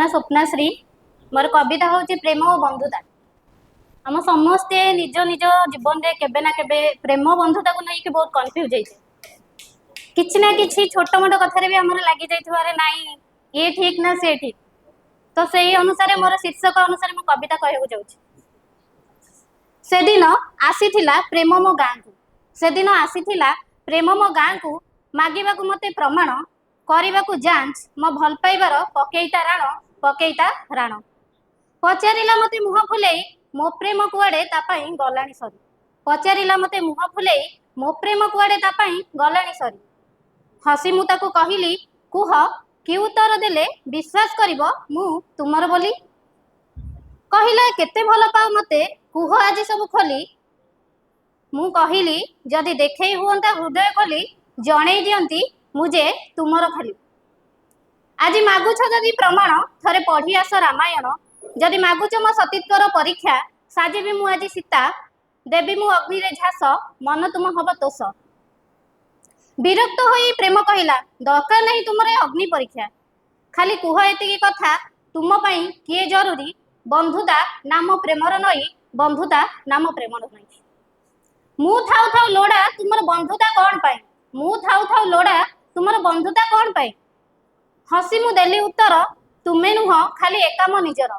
स्वप्नाश्री मोर कविता हूँ प्रेम और बंधुता। आम समस्ते निज निज जीवन में केबे ना केबे प्रेम बंधुता को लेकिन बहुत कन्फ्यूज किसी ना कि छोट मोट कथार भी आम लगी जाइए नाई ये ठीक ना से ठीक। तो से अनुसार मोर शीर्षक अनुसार मो कविता कहूँ जाऊँ। से दिन आसीथिला प्रेम मो गाँ को, से दिन आसीथिला प्रेम मो गाँ को मागिबा को मते प्रमाण करने को जांच मो भल पाइबार पकेईता राण पकेईता राण पचारिला मते मुह फुलेई मो प्रेम कुआडे तापाई गलाणी सरी पचारिला मते मुह फुलेई मो प्रेम कुआडे तापाई गलाणी सरी हसी मु ताकू कहिली कुह कि उत्तर देले विश्वास करिवो मु तुमर बोली कहिला केते भल पाओ मते कुह आज सब खोली मु कहिली जदि देखेई हुअंता हृदय खोली जणेई दियंती मुझे तुमर खाली आज मागुछ जदि प्रमाण थरे पढ़ी आस रामायण जदि मागुछ मो सतीत्वर परीक्षा साजिबी मु आज सीता देवी मु अग्नि रे झास मन तुम हब तोष विरक्त होई प्रेम कहिला दरकार नहीं तुमरे अग्नि परीक्षा खाली कुह एतिकी कथा तुम पई किए जरूरी बंधुता नाम प्रेमर नई बंधुता नाम प्रेमर नई मु थाउ थाउ लोड़ा तुमर बंधुता कौन पाई मु थाउ थाउ लोड़ा तुमर बंधुता कौन पाई हसी मु देली उत्तर तुमे नुह खाली एका मो निजर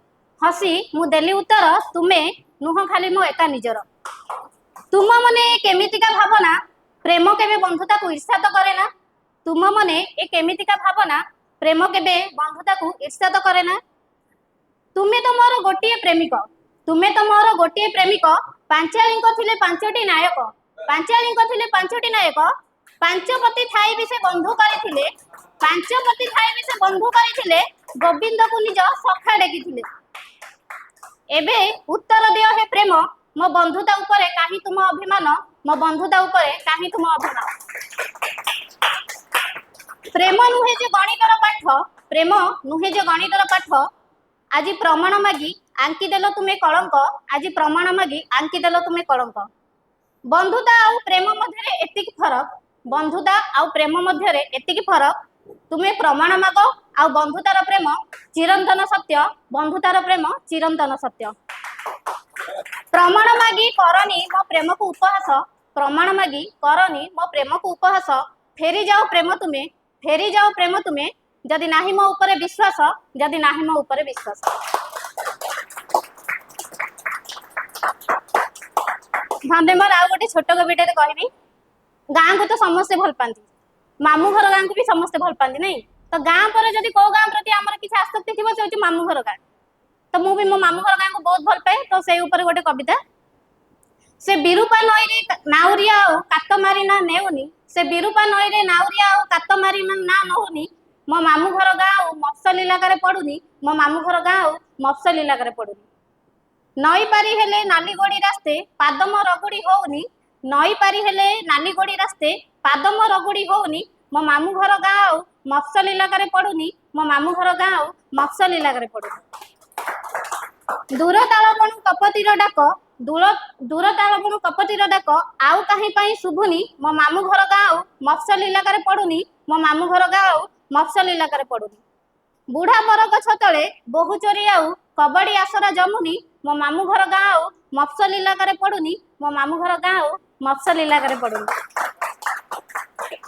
हसी मु देली उत्तर तुमे नुह खाली मो एका निजर तुम मने केमितिका भावना प्रेम केबे बंधुता को ईर्ष्या तो करे ना तुम मने ए केमितिका भावना प्रेम केबे बंधुता को ईर्ष्या तो करे ना तुमे तो मोर गोटिए प्रेमिक तुमे तो मोर गोटिए प्रेमिक पांचालीक थिले पांचटी नायक पांचालीक थिले पांचटी नायक पांचपति थाई भी से बंधु करथिले पांचपति थाई भी से बंधु करथिले गोविंद को निज सखा डेकिथिले एबे उत्तर दियो हे प्रेम मो बंधुता उपरे काहे तुम अभिमान मो बंधुता उपरे काहे तुम अभिमान प्रेम नुहे जे गणितर पाठ प्रेम नुहे जे गणितर पाठ आज प्रमाण मागी आंकी देलो तुमे कलंक आज प्रमाण मागी आंकी देलो तुमे कलंक बंधुता आउ प्रेम मध्यरे एतिक फरक बंधुता आउ प्रेम मध्यरे एतिकी फरक तुमे प्रमाण माग आउ बंधुतार प्रेम चिरंतन सत्य बंधुतार प्रेम चिरंतन सत्य प्रमाण मागी करनी मो प्रेम को उपहास प्रमाण मागी करनी मो प्रेम को उपहास फेरी जाओ प्रेम तुमे जदि नाही मो ऊपर विश्वास जदि नाही मो ऊपर विश्वास धन्यवाद आउ गोटे छोट कविता कहबी गाँ को तो समस्ते भल पाती मामू घर गाँ को भी समस्ते भल पाती नहीं तो गाँ पर जब कौ गाँ प्रति आमर किसी आसक्ति थी से मामू घर गाँ तो मुझे मो मामू घर गाँ को बहुत भल पाए तो से ऊपर गोटे कविता से बिरूपा नई रे नाउरिया कात मारी ना नेउनी से बिरूपा नई रे नाउरिया कात मारी ना नहुनी मो मामू घर गाँ मत्स्य इलाकार पड़ुनी मो मामू घर गाँ मत्स्य इलाकार पड़ुनी नई पारी हेले नाली गोड़ी रास्ते पादम रगुड़ी होउनी नई पारी हेले नाली गोड़ी रास्ते पादम रगुड़ी होउनी मो मामू घर गाँ मत्स्य इलाकार पड़ुनी मो मामू घर गाँ मत्स्य इलाकार पड़ुनी दूर तालबणु कपतिर डाक दूर तालबणु कपतिर डाक आउ काहे पाई शुभुनी मो मामू घर गाँ मत्स्य इलाकार पड़ुनी मो मामू घर गाँ मत्स्य इलाकार पड़ुनी बुढ़ा बर गछ तले बहु चोरी आउ कबड्डी आसरा जमुनी मो मामू घर गाँ मत्स्य इलाकार पड़ुनी मो मामू घर गाँ मत्स्य इलाकार पड़ुनी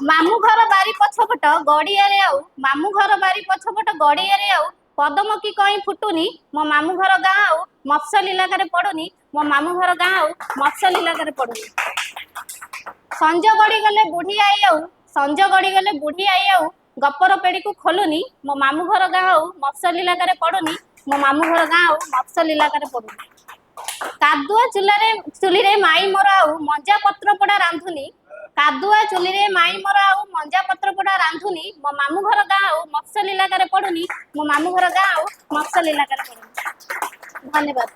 मामू घर बारी पछपट गड़िया रे आउ मामू घर बारी पछपट गड़िया रे आउ पदम की कहीं फुटुनी मो मामू घर गाँ मत्स्य इलाकार पड़ुनी मो मामू घर गाँ मत्स्य इलाकार पड़ुनी संज गड़ी गले बुढ़ी आई आउ संज गड़ी गले बुढ़ी आई आउ गपर पेड़ी को खोलुनी मो मामू घर गाँ मत्स्य इलाकार पड़ुनी मो मामू घर गाँ मत्स्य इलाकार पड़ुनी कादुआ चुली रे माई मोर आउ मंजा पत्र पड़ा रांधुनी कादुआ चुली रे माई मोर आउ मंजा पत्र पड़ा रांधुनी मो मामू घर गाँ मत्स्य इलाकार पड़ुनी मो मामू घर गाँ मत्स्य इलाकार पड़ुनी। धन्यवाद।